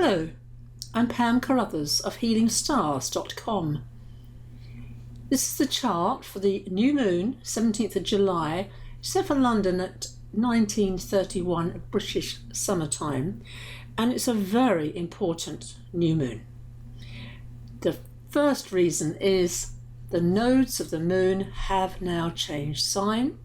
Hello, I'm Pam Carruthers of HealingStars.com. This is the chart for the new moon, 17th of July, set for London at 1931 British summertime, and it's a very important new moon. The first reason is the nodes of the moon have now changed sign.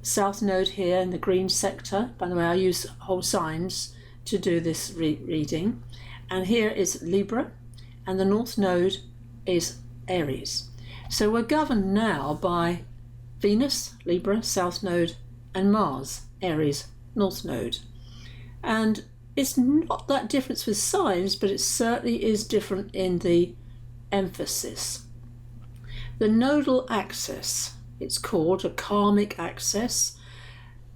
South node here in the green sector, by the way I use whole signs to do this reading, and here is Libra, and the north node is Aries. So we're governed now by Venus, Libra, south node, and Mars, Aries, north node. And it's not that difference with signs, but it certainly is different in the emphasis. The nodal axis, it's called a karmic axis.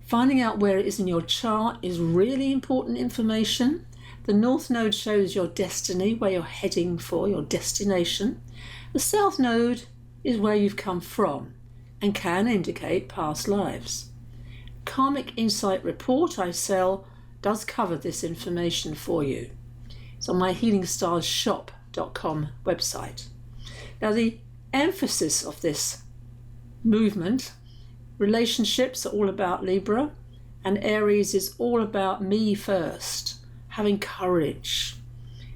Finding out where it is in your chart is really important information. The north node shows your destiny, where you're heading for, your destination. The south node is where you've come from and can indicate past lives. Karmic Insight Report I sell does cover this information for you. It's on my HealingStarsShop.com website. Now the emphasis of this movement, relationships are all about Libra, and Aries is all about me first, having courage.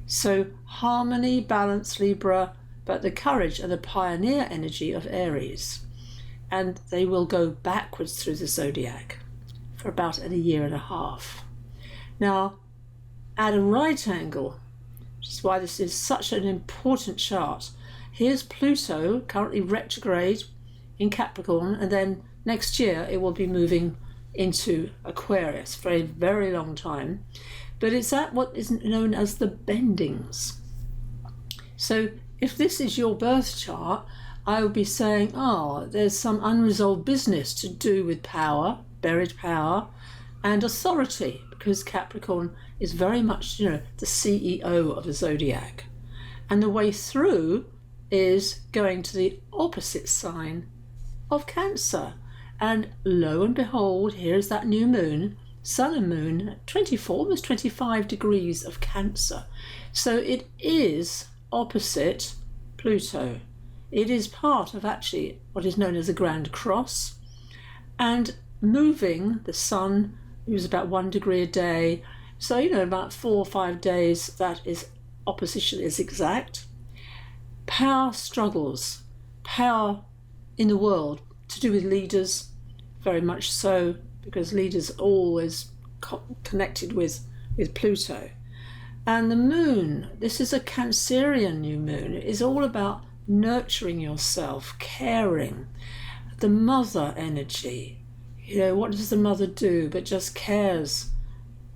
So harmony, balance, Libra, but the courage and the pioneer energy of Aries. And they will go backwards through the zodiac for about a year and a half. Now, at a right angle, which is why this is such an important chart, here's Pluto, currently retrograde in Capricorn, and then next year it will be moving into Aquarius for a very long time. But it's at what is known as the bendings. So if this is your birth chart, I would be saying, there's some unresolved business to do with power, buried power, and authority, because Capricorn is very much, the CEO of the zodiac. And the way through is going to the opposite sign of Cancer. And lo and behold, here's that new moon, sun and moon, 24, almost 25 degrees of Cancer. So it is opposite Pluto. It is part of actually what is known as the Grand Cross, and moving the sun moves about 1 degree a day. So, about 4 or 5 days, that is opposition is exact. Power struggles, power in the world to do with leaders, very much so, because leaders are always connected with Pluto. And the moon, this is a Cancerian new moon. It is all about nurturing yourself, caring. The mother energy, what does the mother do but just cares?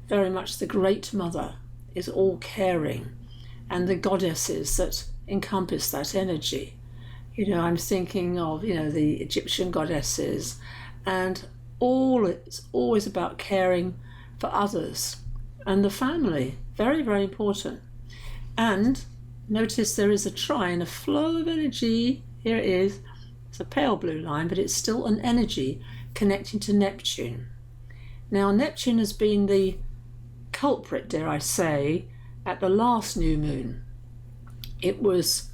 Very much the great mother is all caring, and the goddesses that encompass that energy. I'm thinking of, the Egyptian goddesses, and it's always about caring for others and the family. Very, very important. And notice there is a trine, a flow of energy. Here it is. It's a pale blue line, but it's still an energy connecting to Neptune. Now, Neptune has been the culprit, dare I say, at the last new moon. It was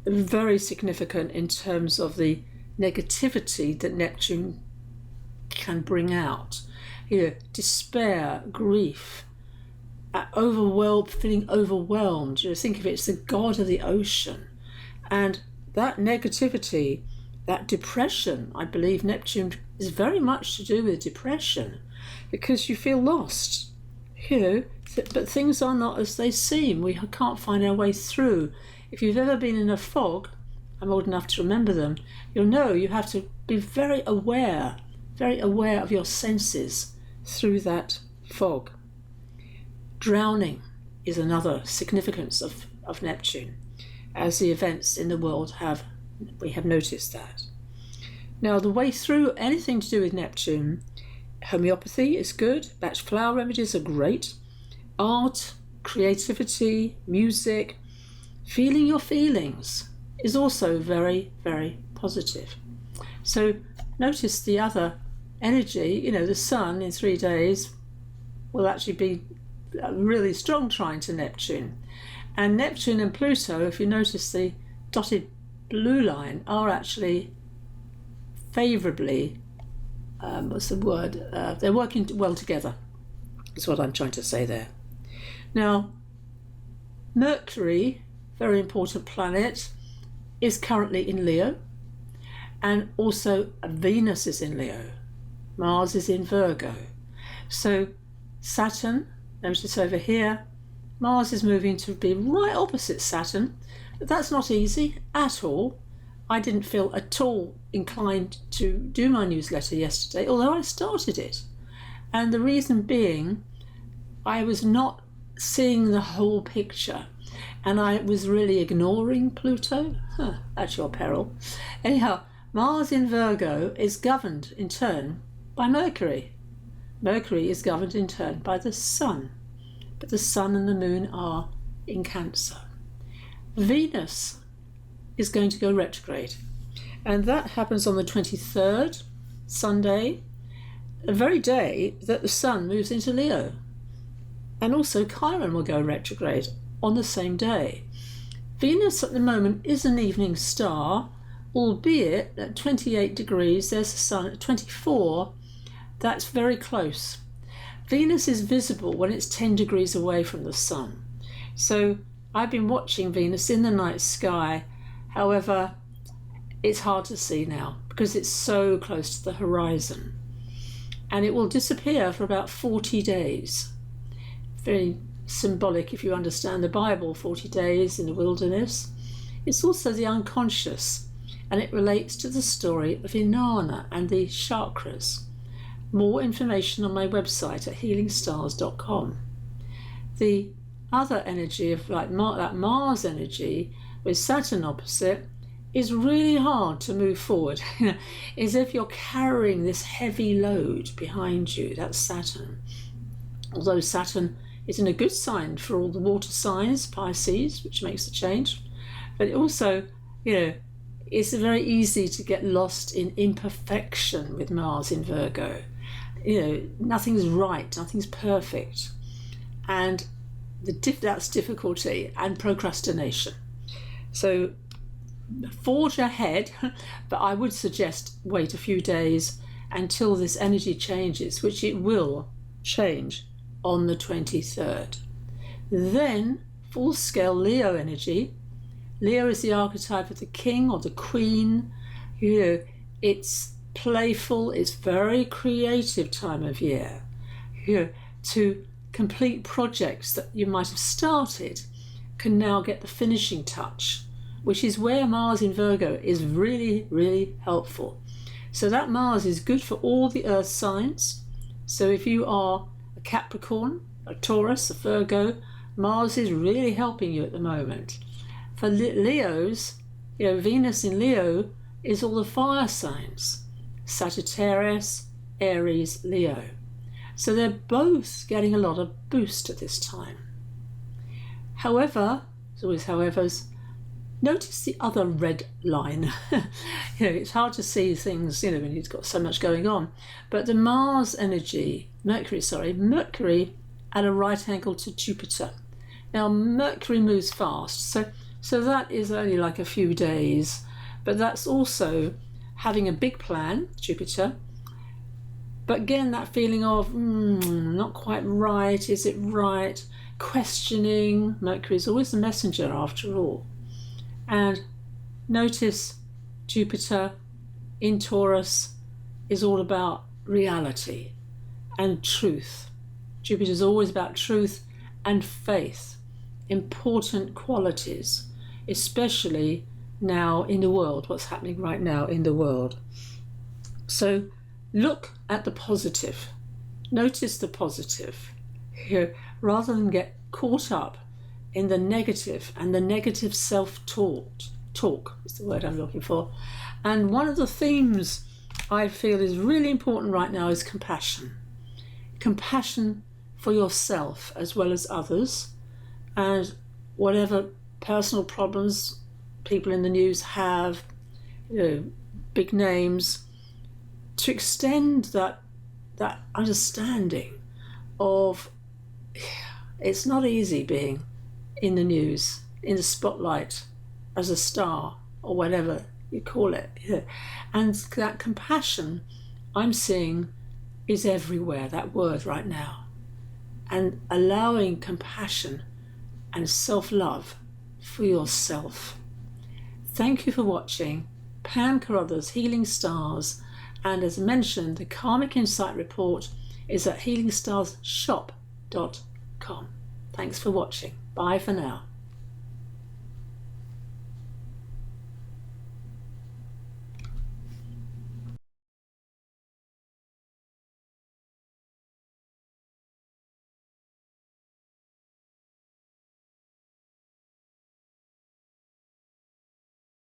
very significant in terms of the negativity that Neptune can bring out. Despair, grief, feeling overwhelmed. Think of it as the god of the ocean. And that negativity, that depression, I believe Neptune is very much to do with depression, because you feel lost. But things are not as they seem. We can't find our way through. If you've ever been in a fog, I'm old enough to remember them, you'll know you have to be very aware of your senses through that fog. Drowning is another significance of Neptune, as the events in the world we have noticed that. Now, the way through anything to do with Neptune, homeopathy is good, Bach flower remedies are great, art, creativity, music, feeling your feelings is also very, very positive. So notice the other energy, the sun in 3 days will actually be a really strong trine to Neptune. And Neptune and Pluto, if you notice the dotted blue line, are actually favourably, they're working well together. That's what I'm trying to say there. Now, Mercury, very important planet, is currently in Leo, and also Venus is in Leo. Mars is in Virgo. So Saturn, notice over here, Mars is moving to be right opposite Saturn, but that's not easy at all. I didn't feel at all inclined to do my newsletter yesterday, although I started it. And the reason being, I was not seeing the whole picture, and I was really ignoring Pluto. At your peril. Anyhow, Mars in Virgo is governed in turn by Mercury. Mercury is governed in turn by the Sun, but the Sun and the Moon are in Cancer. Venus is going to go retrograde, and that happens on the 23rd, Sunday, the very day that the Sun moves into Leo. And also Chiron will go retrograde on the same day. Venus at the moment is an evening star, albeit at 28 degrees, there's the Sun at 24, that's very close. Venus is visible when it's 10 degrees away from the Sun. So I've been watching Venus in the night sky. However, it's hard to see now because it's so close to the horizon. And it will disappear for about 40 days. Very symbolic if you understand the Bible, 40 days in the wilderness. It's also the unconscious, and it relates to the story of Inanna and the chakras. More information on my website at healingstars.com. The other energy of that Mars energy with Saturn opposite is really hard to move forward. As if you're carrying this heavy load behind you. That's Saturn. Although Saturn is in a good sign for all the water signs, Pisces, which makes a change. But it also, it's very easy to get lost in imperfection with Mars in Virgo. Nothing's right, nothing's perfect. And that's difficulty and procrastination. So forge ahead, but I would suggest wait a few days until this energy changes, which it will change on the 23rd. Then full-scale Leo energy. Leo is the archetype of the king or the queen. It's playful, it's very creative time of year. To complete projects that you might have started can now get the finishing touch, which is where Mars in Virgo is really, really helpful. So that Mars is good for all the earth signs. So if you are a Capricorn, a Taurus, a Virgo, Mars is really helping you at the moment. For Leos, Venus in Leo is all the fire signs. Sagittarius, Aries, Leo. So they're both getting a lot of boost at this time. However, there's always howevers, notice the other red line. It's hard to see things, when you've got so much going on. But the Mars energy, Mercury at a right angle to Jupiter. Now, Mercury moves fast, so that is only like a few days. But that's also having a big plan, Jupiter. But again, that feeling of, not quite right, is it right? Questioning. Mercury is always the messenger after all. And notice Jupiter in Taurus is all about reality and truth. Jupiter is always about truth and faith, important qualities, especially now in the world, what's happening right now in the world. So look at the positive. Notice the positive here, rather than get caught up in the negative and the negative self-talk is the word I'm looking for. And one of the themes I feel is really important right now is compassion. Compassion for yourself as well as others, and whatever personal problems people in the news have, big names, to extend that understanding of It's not easy being in the news, in the spotlight, as a star, or whatever you call it. Yeah. And that compassion I'm seeing is everywhere, that word right now. And allowing compassion and self-love for yourself. Thank you for watching Pam Carruthers Healing Stars, and as mentioned, the Karmic Insight Report is at healingstarsshop.com. Thanks for watching. Bye for now.